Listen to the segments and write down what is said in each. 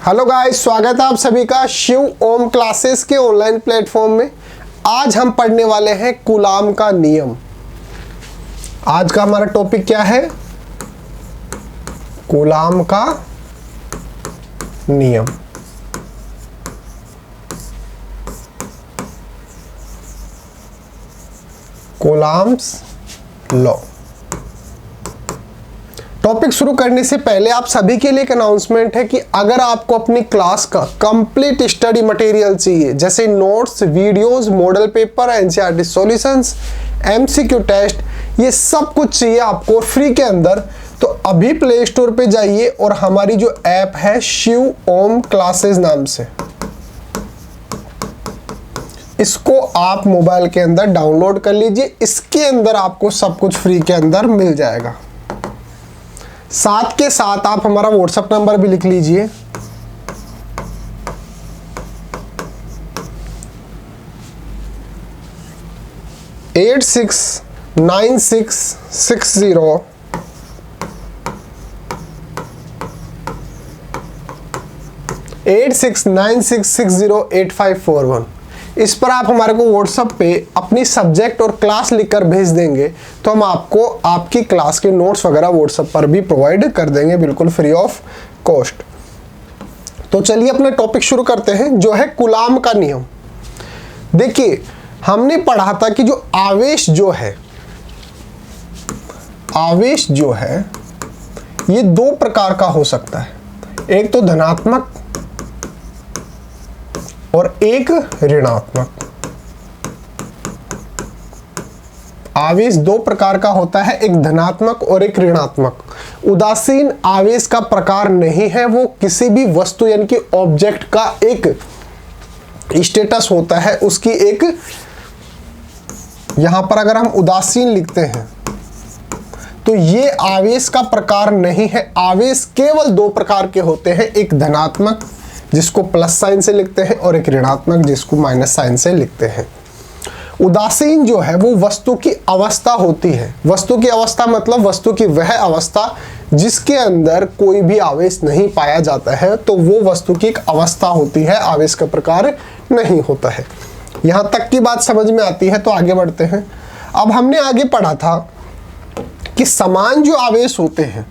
Hello guys, स्वागत है आप सभी का शिव ओम क्लासेस के ऑनलाइन प्लेटफॉर्म में। आज हम पढ़ने वाले हैं कूलाम का नियम। आज का हमारा टॉपिक क्या है? कूलाम का नियम। Coulombs law. टॉपिक शुरू करने से पहले आप सभी के लिए एक अनाउंसमेंट है कि अगर आपको अपनी क्लास का कंप्लीट स्टडी मटेरियल चाहिए, जैसे notes, videos, model paper, NCERT solutions, MCQ test, ये सब कुछ चाहिए आपको फ्री के अंदर, तो अभी प्ले स्टोर पे जाइए और हमारी जो ऐप है शिव ओम क्लासेस नाम से, इसको आप मोबाइल के अंदर डाउनलोड कर लीजिए। इसके अंदर आपको सब कुछ फ्री के अंदर मिल जाएगा। साथ के साथ आप हमारा व्हाट्सएप नंबर भी लिख लीजिए, 8696608541। इस पर आप हमारे को व्हाट्सएप पे अपनी सब्जेक्ट और क्लास लिखकर भेज देंगे तो हम आपको आपकी क्लास के नोट्स वगैरह व्हाट्सएप पर भी प्रोवाइड कर देंगे, बिल्कुल फ्री ऑफ कॉस्ट। तो चलिए अपना टॉपिक शुरू करते हैं, जो है कूलाम का नियम। देखिए, हमने पढ़ा था कि जो आवेश जो है ये दो प्रकार का हो सकता है, एक तो धनात्मक और एक ऋणात्मक। आवेश दो प्रकार का होता है, एक धनात्मक और एक ऋणात्मक। उदासीन आवेश का प्रकार नहीं है, वो किसी भी वस्तु यानी कि ऑब्जेक्ट का एक स्टेटस होता है, उसकी एक, यहां पर अगर हम उदासीन लिखते हैं तो ये आवेश का प्रकार नहीं है। आवेश केवल दो प्रकार के होते हैं, एक धनात्मक जिसको प्लस साइन से लिखते हैं और एक ऋणात्मक जिसको माइनस साइन से लिखते हैं। उदासीन जो है वो वस्तु की अवस्था होती है। वस्तु की अवस्था मतलब वस्तु की वह अवस्था जिसके अंदर कोई भी आवेश नहीं पाया जाता है, तो वो वस्तु की एक अवस्था होती है, आवेश का प्रकार नहीं होता है। यहां तक की बात समझ में आती है, तो आगे बढ़ते हैं। अब हमने आगे पढ़ा था कि समान जो आवेश होते हैं,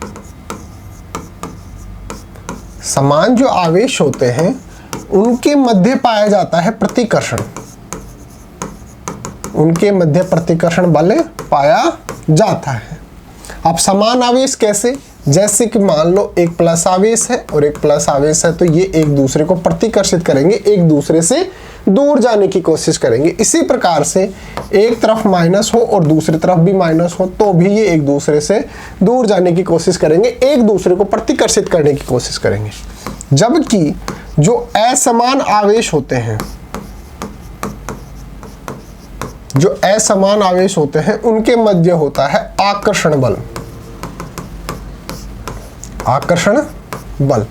समान जो आवेश होते हैं उनके मध्य पाया जाता है प्रतिकर्षण। उनके मध्य प्रतिकर्षण बल पाया जाता है। अब समान आवेश कैसे? जैसे कि मान लो एक प्लस आवेश है और एक प्लस आवेश है, तो ये एक दूसरे को प्रतिकर्षित करेंगे, एक दूसरे से दूर जाने की कोशिश करेंगे। इसी प्रकार से एक तरफ माइनस हो और दूसरी तरफ भी माइनस हो तो भी ये एक दूसरे से दूर जाने की कोशिश करेंगे, एक दूसरे को प्रतिकर्षित करने की कोशिश करेंगे। जबकि जो असमान आवेश होते हैं, जो असमान आवेश होते हैं उनके मध्य होता है आकर्षण बल। आकर्षण बल।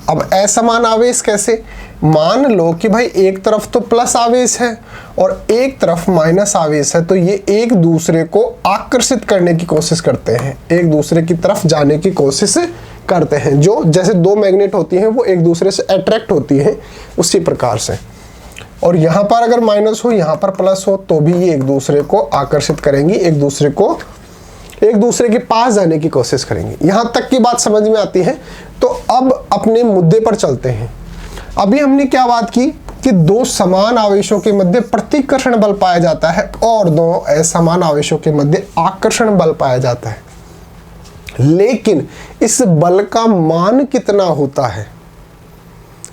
अब असमान आवेश कैसे? मान लो कि भाई एक तरफ तो प्लस आवेश है और एक तरफ माइनस आवेश है, तो ये एक दूसरे को आकर्षित करने की कोशिश करते हैं, एक दूसरे की तरफ जाने की कोशिश करते हैं। जो जैसे दो मैग्नेट होती हैं वो एक दूसरे से अट्रैक्ट होती हैं, उसी प्रकार से। और यहाँ पर अगर माइनस हो, यहाँ पर प्लस हो, तो भी ये एक दूसरे को आकर्षित करेंगी, एक दूसरे के पास जाने की कोशिश करेंगे। यहाँ तक की बात समझ में आती है। तो अब अपने मुद्दे पर चलते हैं। अभी हमने क्या बात की कि दो समान आवेशों के मध्य प्रतिकर्षण बल पाया जाता है और दो असमान आवेशों के मध्य आकर्षण बल पाया जाता है। लेकिन इस बल का मान कितना होता है,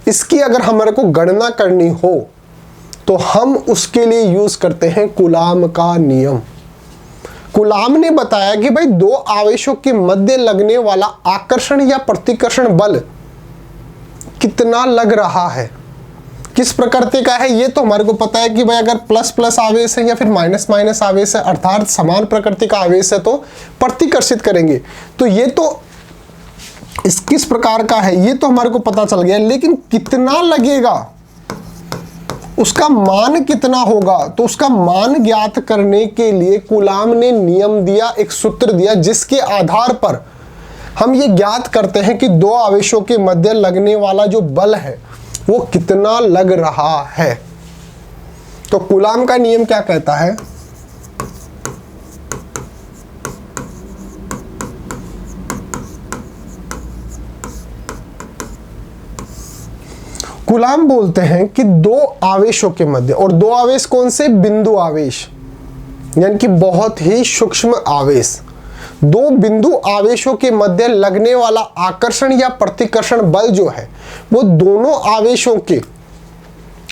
इसकी अगर हमारे को गणना करनी हो तो हम उसके लिए यूज करते हैं कूलाम का नियम। कूलाम ने बताया कि भाई दो आवेशों के मध्य लगने वाला आकर्षण या प्रतिकर्षण बल कितना लग रहा है, किस प्रकृति का है। ये तो हमारे को पता है कि भाई अगर प्लस प्लस आवेश है या फिर माइनस माइनस आवेश है, अर्थात समान प्रकृति का आवेश है, तो प्रतिकर्षित करेंगे। तो ये तो इस किस प्रकार का है ये तो हमारे को पता चल गया, लेकिन कितना लगेगा, उसका मान कितना होगा, तो उसका मान ज्ञात करने के लिए कूलाम ने नियम दिया, एक सूत्र दिया, जिसके आधार पर हम ये ज्ञात करते हैं कि दो आवेशों के मध्य लगने वाला जो बल है वो कितना लग रहा है। तो कूलाम का नियम क्या कहता है? कूलाम बोलते हैं कि दो आवेशों के मध्य, और दो आवेश कौन से? बिंदु आवेश, यानी कि बहुत ही सूक्ष्म आवेश। दो बिंदु आवेशों के मध्य लगने वाला आकर्षण या प्रतिकर्षण बल जो है वो दोनों आवेशों के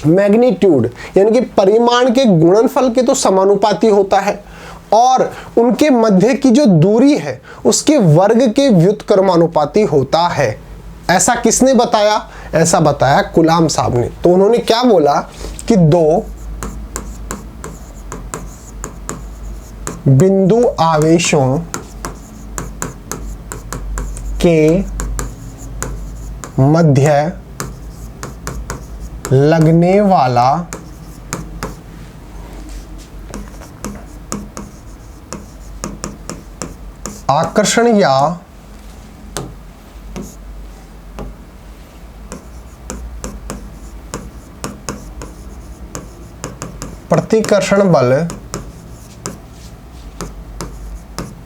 मैग्नीट्यूड यानी कि परिमाण के गुणनफल के तो समानुपाती होता है, और उनके मध्य की जो दूरी है उसके वर्ग के व्युत्क्रमानुपाती होता है। ऐसा किसने बताया? ऐसा बताया कूलाम साहब ने। तो उन्होंने क्या बोला कि दो बिंदु आवेशों के मध्य लगने वाला आकर्षण या प्रतिकर्षण बल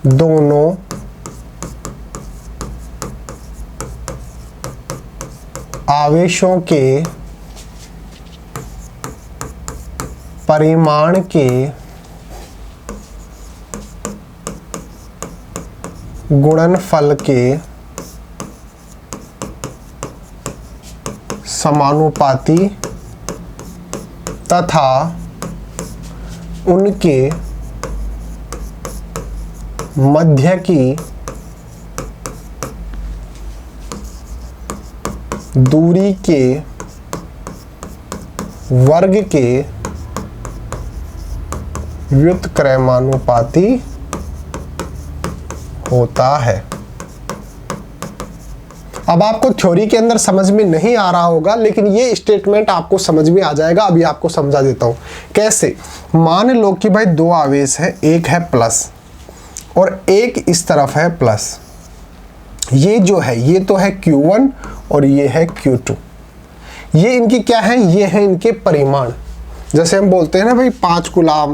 दोनों आवेशों के परिमाण के गुणनफल के समानुपाती तथा उनके मध्य की दूरी के वर्ग के व्युत्क्रमानुपाती होता है। अब आपको थ्योरी के अंदर समझ में नहीं आ रहा होगा, लेकिन ये स्टेटमेंट आपको समझ में आ जाएगा। अभी आपको समझा देता हूं कैसे। मान लो कि भाई दो आवेश है, एक है प्लस और एक इस तरफ है प्लस। ये जो है ये तो है Q1 और ये है Q2। ये इनकी क्या है? ये है इनके परिमाण। जैसे हम बोलते हैं ना भाई 5 कूलाम,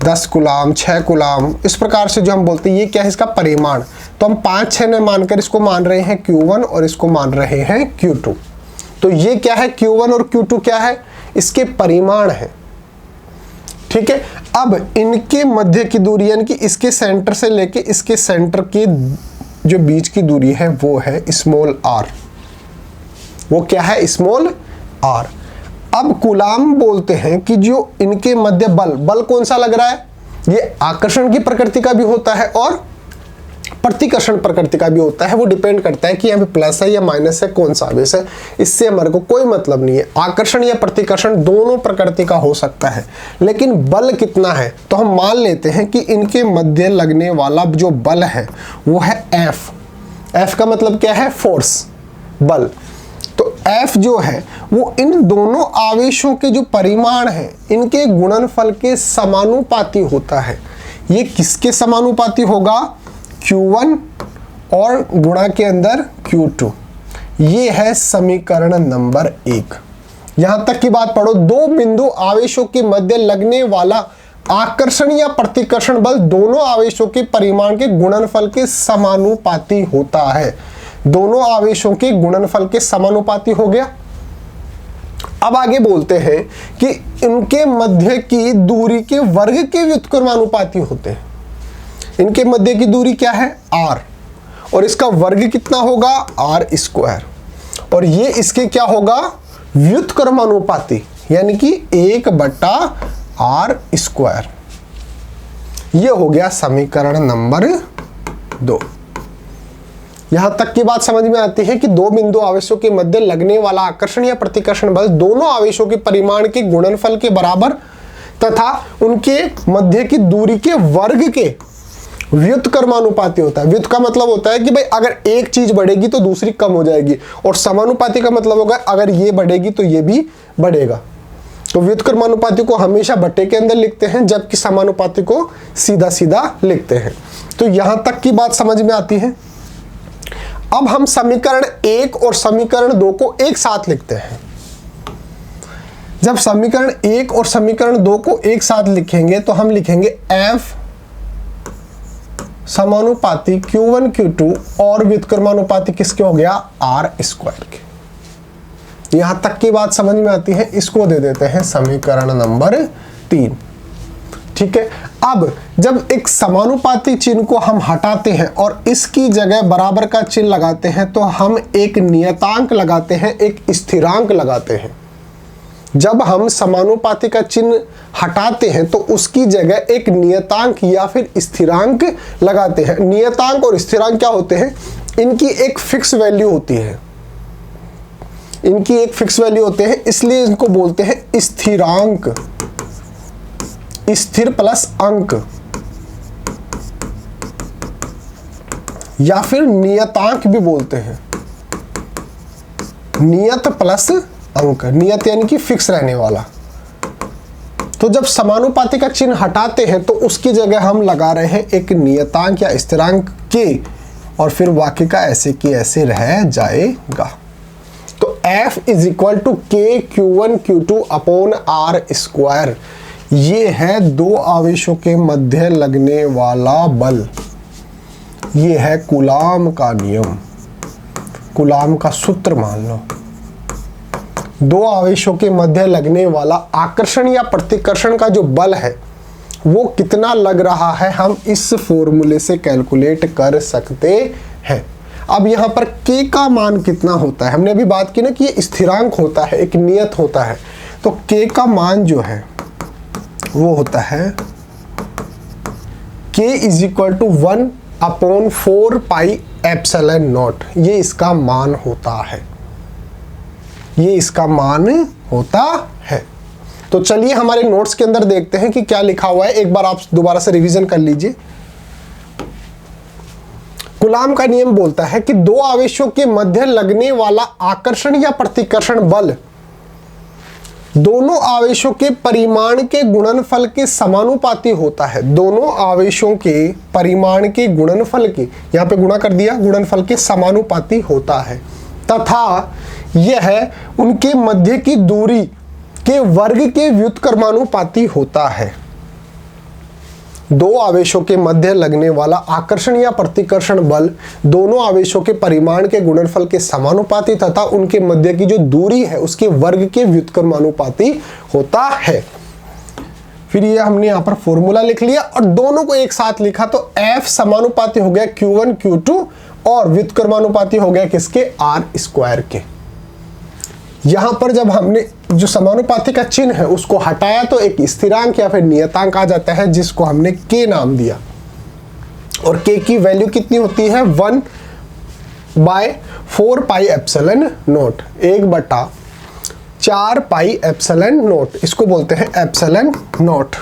10 कूलाम, 6 कूलाम, इस प्रकार से जो हम बोलते हैं ये क्या है? इसका परिमाण। तो हम 5, 6 ने मानकर इसको मान रहे हैं Q1 और इसको मान रहे हैं Q2। तो ये क्या है? Q1 और Q2 क्या है? इसके परिमाण है। ठीक है। अब इनके मध्य की दूरी यानी कि इसके सेंटर से लेके इसके सेंटर की जो बीच की दूरी है वो है स्मॉल r। वो क्या है? Small r। अब कूलाम बोलते हैं कि जो इनके मध्य बल कौन सा लग रहा है? ये आकर्षण की प्रकृति का भी होता है और प्रतिकर्षण प्रकृति का भी होता है। वो डिपेंड करता है कि यहाँ पे प्लस है या माइनस है, कौन सा आवेश है, इससे हमारे को कोई मतलब नहीं है। आकर्षण या प्रतिकर्षण दोनों प्रकृति का हो सकता है, लेकिन बल कितना है? तो हम मान लेते हैं कि इनके मध्य लगने वाला जो बल है वो है F का मतलब क्या है? फोर्स, बल। तो F जो है वो इन दोनों आवेशों के जो परिमाण है इनके गुणनफल के समानुपाती होता है। ये किसके समानुपाती होगा? Q1 और गुणा के अंदर Q2। ये है समीकरण नंबर 1। यहां तक की बात पढ़ो। दो बिंदु आवेशों के मध्य लगने वाला आकर्षण या प्रतिकर्षण बल दोनों आवेशों के परिमाण के गुणनफल के समानुपाती होता है। दोनों आवेशों के गुणनफल के समानुपाती हो गया। अब आगे बोलते हैं कि इनके मध्य की दूरी के वर्ग के व्युत्क्रमानुपाती होते हैं। इनके मध्य की दूरी क्या है? r, और इसका वर्ग कितना होगा? r²। और ये इसके क्या होगा? व्युत्क्रमानुपाती, यानी कि 1/r²। ये हो गया समीकरण नंबर 2। यहां तक की बात समझ में आती है कि दो बिंदु आवेशों के मध्य लगने वाला आकर्षण या प्रतिकर्षण बल दोनों आवेशों के परिमाण के गुणनफल के बराबर तथा उनके मध्य की दूरी के वर्ग के व्युत्क्रमानुपाती होता है। व्युत का मतलब होता है कि भाई अगर एक चीज बढ़ेगी तो दूसरी कम हो जाएगी, और समानुपाती का मतलब होगा अगर ये बढ़ेगी तो ये भी बढ़ेगा। तो व्युत्क्रमानुपाती को हमेशा बट्टे के अंदर लिखते हैं, जबकि समानुपाती को सीधा सीधा लिखते हैं। तो यहां तक की बात समझ में आती है। अब हम समीकरण 1 और समीकरण 2 को एक साथ लिखते हैं। जब समीकरण 1 और समीकरण 2 को एक साथ लिखेंगे तो हम लिखेंगे F समानुपाती Q1 Q2 और व्युत्क्रमानुपाती किसके हो गया, R² के। यहां तक की बात समझ में आती है। इसको दे देते हैं समीकरण नंबर 3। ठीक है। अब जब एक समानुपाती चिन्ह को हम हटाते हैं और इसकी जगह बराबर का चिन्ह लगाते हैं तो हम एक नियतांक लगाते हैं, एक स्थिरांक लगाते हैं। जब हम समानुपाती का चिन्ह हटाते हैं तो उसकी जगह एक नियतांक या फिर स्थिरांक लगाते हैं। नियतांक और स्थिरांक क्या होते हैं, इनकी एक फिक्स वैल्यू होती है, इनकी एक फिक्स वैल्यू होते हैं, इसलिए इनको बोलते हैं स्थिरांक, स्थिर प्लस अंक, या फिर नियतांक भी बोलते हैं, नियत प्लस अंक। नियत यानी कि फिक्स रहने वाला। तो जब समानुपाती का चिन्ह हटाते हैं तो उसकी जगह हम लगा रहे हैं एक नियतांक या स्थिरांक के, और फिर बाकी का ऐसे की ऐसे रह जाएगा। तो F इज इक्वल टू के Q1 Q2 अपॉन R²। ये है दो आवेशों के मध्य लगने वाला बल। ये है कूलाम का नियम, कूलाम का सूत्र मान लो। दो आवेशों के मध्य लगने वाला आकर्षण या प्रतिकर्षण का जो बल है वो कितना लग रहा है, हम इस फॉर्मूले से कैलकुलेट कर सकते हैं। अब यहाँ पर K का मान कितना होता है, हमने अभी बात की ना कि ये स्थिरांक होता है, एक नियत होता है। तो K का मान जो है वो होता है K इज इक्वल टू 1/4πε0। ये इसका मान होता है, ये इसका मान होता है। तो चलिए हमारे नोट्स के अंदर देखते हैं कि क्या लिखा हुआ है। एक बार आप दोबारा से रिवीजन कर लीजिए। कूलाम का नियम बोलता है कि दो आवेशों के मध्य लगने वाला आकर्षण या प्रतिकर्षण बल दोनों आवेशों के परिमाण के गुणनफल के समानुपाती होता है। दोनों आवेशों के परिमाण के गुणनफल के, यहां पे गुणा कर दिया, गुणनफल के समानुपाती होता है, तथा यह उनके मध्य की दूरी के वर्ग के व्युत्क्रमानुपाती होता है। दो आवेशों के मध्य लगने वाला आकर्षण या प्रतिकर्षण बल दोनों आवेशों के परिमाण के गुणनफल के समानुपाती तथा उनके मध्य की जो दूरी है उसके वर्ग के व्युत्क्रमानुपाती होता है। फिर ये हमने यहाँ पर फॉर्मूला लिख लिया और दोनों को एक साथ लिखा तो F समानुपाती हो गया Q1 Q2 और व्युत्क्रमानुपाती हो गया किसके, R² के। यहां पर जब हमने जो समानुपाती का चिन्ह है उसको हटाया तो एक स्थिरांक या फिर नियतांक आ जाता है जिसको हमने K नाम दिया, और K की वैल्यू कितनी होती है 1/4πε0, 1/4πε0। इसको बोलते हैं एप्सिलॉन नॉट।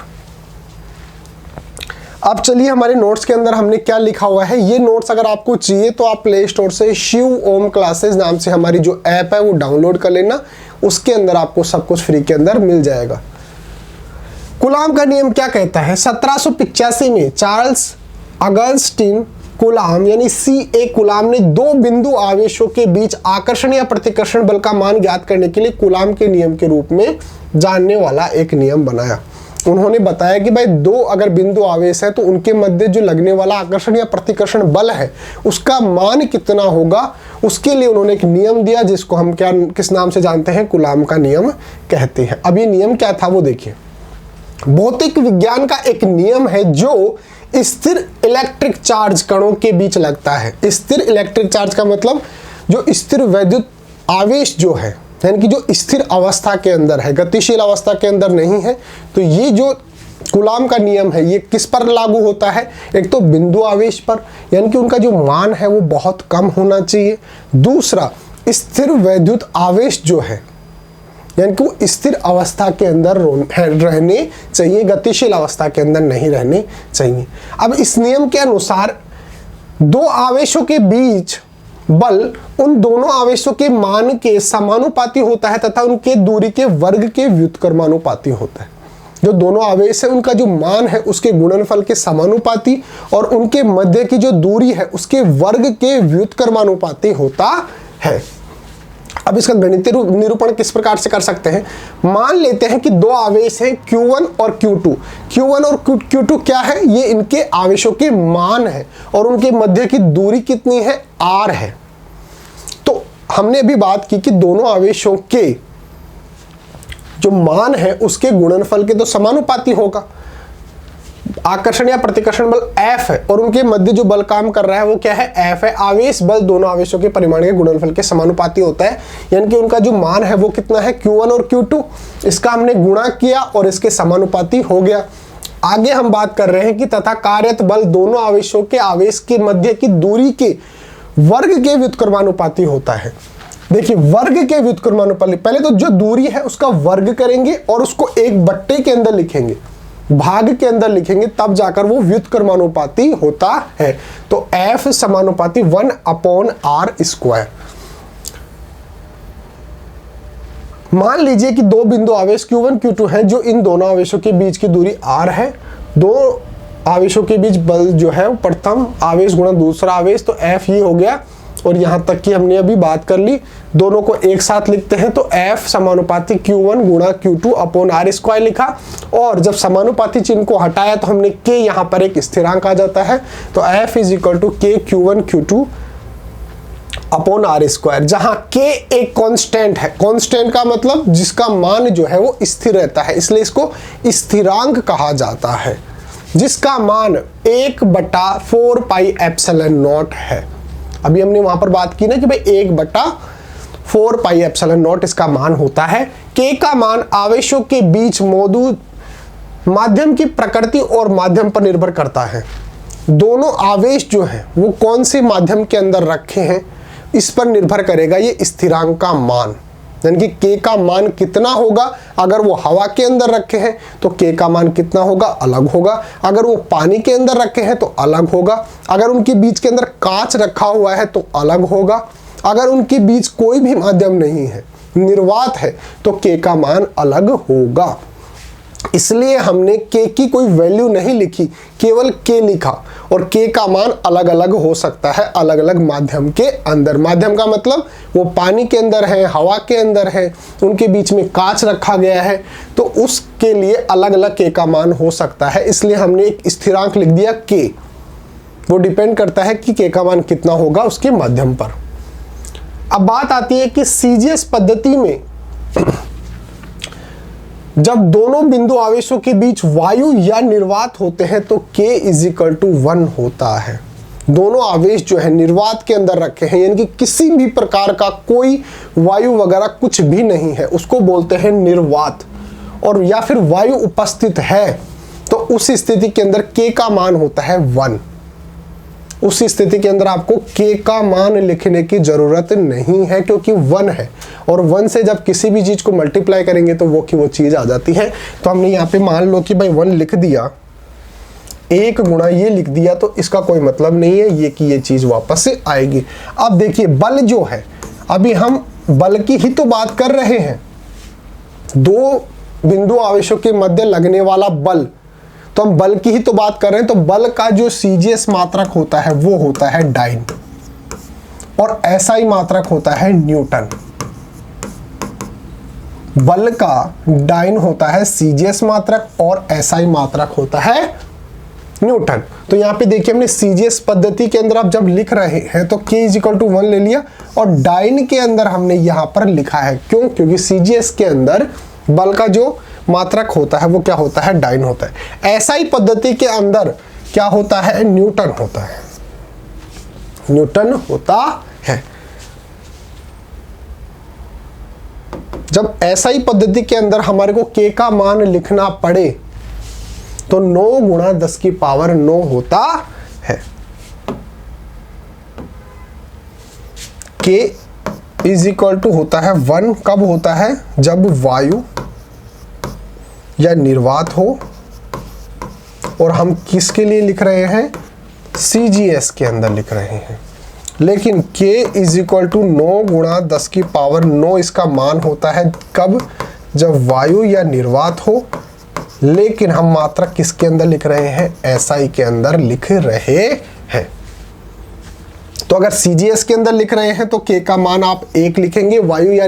अब चलिए हमारे नोट्स के अंदर हमने क्या लिखा हुआ है। ये नोट्स अगर आपको चाहिए तो आप प्ले स्टोर से शिव ओम क्लासेस नाम से हमारी जो ऐप है वो डाउनलोड कर लेना, उसके अंदर आपको सब कुछ फ्री के अंदर मिल जाएगा। कूलाम का नियम क्या कहता है, 1785 में चार्ल्स अगस्टिन कूलाम यानी C.A. कूलाम ने दो बिंदु आवेशों के बीच आकर्षण या प्रतिकर्षण बल का मान ज्ञात करने के लिए कूलाम के नियम के रूप में जानने वाला एक नियम बनाया। उन्होंने बताया कि भाई दो अगर बिंदु आवेश है तो उनके मध्य जो लगने वाला आकर्षण या प्रतिकर्षण बल है उसका मान कितना होगा, उसके लिए उन्होंने एक नियम दिया जिसको हम क्या किस नाम से जानते हैं, कूलाम का नियम कहते हैं। अब ये नियम क्या था वो देखिए। भौतिक विज्ञान का एक नियम है जो स्थिर इलेक्ट्रिक चार्ज कणों के बीच लगता है। स्थिर इलेक्ट्रिक चार्ज का मतलब जो स्थिर वैद्युत आवेश जो है, यानी कि जो स्थिर अवस्था के अंदर है, गतिशील अवस्था के अंदर नहीं है। तो ये जो कूलाम का नियम है ये किस पर लागू होता है, एक तो बिंदु आवेश पर, यानी कि उनका जो मान है वो बहुत कम होना चाहिए। दूसरा स्थिर वैद्युत आवेश जो है, यानी कि वो स्थिर अवस्था के अंदर रहने चाहिए, गतिशील अवस्था के अंदर नहीं रहने चाहिए। अब इस नियम के अनुसार दो आवेशों के बीच बल उन दोनों आवेशों के मान के समानुपाती होता है तथा उनके दूरी के वर्ग के व्युत्क्रमानुपाती होता है। जो दोनों आवेश है उनका जो मान है उसके गुणनफल के समानुपाती और उनके मध्य की जो दूरी है उसके वर्ग के व्युत्क्रमानुपाती होता है। अब इसका गणितीय निरूपण किस प्रकार से कर सकते हैं? मान लेते हैं कि दो आवेश हैं Q1 और Q2। Q1 और Q2 क्या है? ये इनके आवेशों के मान है और उनके मध्य की दूरी कितनी है? R है। तो हमने अभी बात की कि दोनों आवेशों के जो मान है उसके गुणनफल के तो समानुपाती होगा। आकर्षण या प्रतिकर्षण बल F है और उनके मध्य जो बल काम कर रहा है वो क्या है? F है। आवेश बल दोनों आवेशों के परिमाण के गुणनफल के समानुपाती होता है, यानी कि उनका जो मान है वो कितना है? Q1 और Q2। इसका हमने गुणा किया और इसके समानुपाती हो गया। आगे हम बात कर रहे हैं कि तथा कार्यत बल दोनों आवेशों के आवेश के मध्य की दूरी के वर्ग के व्युत्क्रमानुपाती होता है। देखिए, वर्ग के व्युत्क्रमानुपाती, पहले तो जो दूरी है उसका वर्ग करेंगे और उसको एक बट्टे के अंदर लिखेंगे, भाग के अंदर लिखेंगे, तब जाकर वो व्युत्क्रमानुपाती होता है। तो F समानुपाती 1/r²। मान लीजिए कि दो बिंदु आवेश Q1 Q2 हैं जो इन दोनों आवेशों के बीच की दूरी r है। दो आवेशों के बीच बल जो है प्रथम आवेश गुणा दूसरा आवेश, तो F ये हो गया। और यहां तक कि हमने अभी बात कर ली, दोनों को एक साथ लिखते हैं तो F समानुपाती Q1 गुणा Q2/r² लिखा। और जब समानुपाती चिन्ह को हटाया तो हमने K यहां पर एक स्थिरांक आ जाता है, तो F = K Q1 Q2/r², जहां K एक कांस्टेंट है। कांस्टेंट का मतलब जिसका मान जो है वो स्थिर रहता है, इसलिए इसको स्थिरांक कहा जाता है, जिसका मान 1/4 पाई एप्सिलॉन0 है। अभी हमने वहां पर बात की ना कि भाई 1/4 पाई एप्सिलॉन0 इसका मान होता है। K का मान आवेशों के बीच मौजूद माध्यम की प्रकृति और माध्यम पर निर्भर करता है। दोनों आवेश जो है वो कौन से माध्यम के अंदर रखे हैं इस पर निर्भर करेगा ये स्थिरांक का मान, यानी कि K का मान कितना होगा। अगर वो हवा के अंदर रखे हैं तो K का मान कितना होगा? अलग होगा। अगर वो पानी के अंदर रखे हैं तो अलग होगा। अगर उनके बीच के अंदर कांच रखा हुआ है तो अलग होगा। अगर उनके बीच कोई भी माध्यम नहीं है, निर्वात है, तो K का मान अलग होगा। इसलिए हमने K की कोई वैल्यू नहीं लिखी, केवल K लिखा। और K का मान अलग अलग हो सकता है अलग अलग माध्यम के अंदर। माध्यम का मतलब वो पानी के अंदर है, हवा के अंदर है, उनके बीच में कांच रखा गया है, तो उसके लिए अलग अलग K का मान हो सकता है। इसलिए हमने एक स्थिरांक लिख दिया K। वो डिपेंड करता है कि K का मान कितना होगा उसके माध्यम पर। अब बात आती है कि CGS पद्धति में जब दोनों बिंदु आवेशों के बीच वायु या निर्वात होते हैं तो K = 1 होता है। दोनों आवेश जो है निर्वात के अंदर रखे हैं, यानी कि किसी भी प्रकार का कोई वायु वगैरह कुछ भी नहीं है, उसको बोलते हैं निर्वात। और या फिर वायु उपस्थित है तो उस स्थिति के अंदर K का मान होता है 1। उस स्थिति के अंदर आपको K का मान लिखने की जरूरत नहीं है, क्योंकि 1 है। और 1 से जब किसी भी चीज को मल्टीप्लाई करेंगे तो वो की वो चीज आ जाती है। तो हमने यहाँ पे मान लो कि भाई 1 लिख दिया, 1 गुणा ये लिख दिया, तो इसका कोई मतलब नहीं है ये कि ये चीज वापस से आएगी। अब देखिए, बल जो है, अभी हम बल की ही तो बात कर रहे हैं। दो बिंदु आवेशों के मध्य लगने वाला बल, तो हम बल की ही तो बात कर रहे हैं। तो बल का जो CGS मात्रक होता है वो होता है डाइन, और SI मात्रक होता है न्यूटन। बल का डाइन होता है CGS मात्रक और SI मात्रक होता है न्यूटन। तो यहाँ पे देखिए, हमने CGS पद्धति के अंदर आप जब लिख रहे हैं तो K = 1 ले लिया, और डाइन के अंदर हमने यहाँ पर लिखा है। क्यों? क्योंकि CGS के अंदर बल का जो मात्रक होता है वो क्या होता है? डाइन होता है। SI पद्धति के अंदर क्या होता है? न्यूटन होता है। न्यूटन होता है। जब SI पद्धति के अंदर हमारे को K का मान लिखना पड़े तो 9 गुणा 10⁹ होता है। K = होता है 1। कब होता है? जब वायु या निर्वात हो। और हम किसके लिए लिख रहे हैं? CGS के अंदर लिख रहे हैं। लेकिन K = 9 गुणा 10⁹ इसका मान होता है कब? जब वायु या निर्वात हो लेकिन हम मात्रक किसके अंदर लिख रहे हैं, SI के अंदर लिख रहे हैं। तो अगर CGS के अंदर लिख रहे हैं तो K का मान आप 1 लिखेंगे, वायु या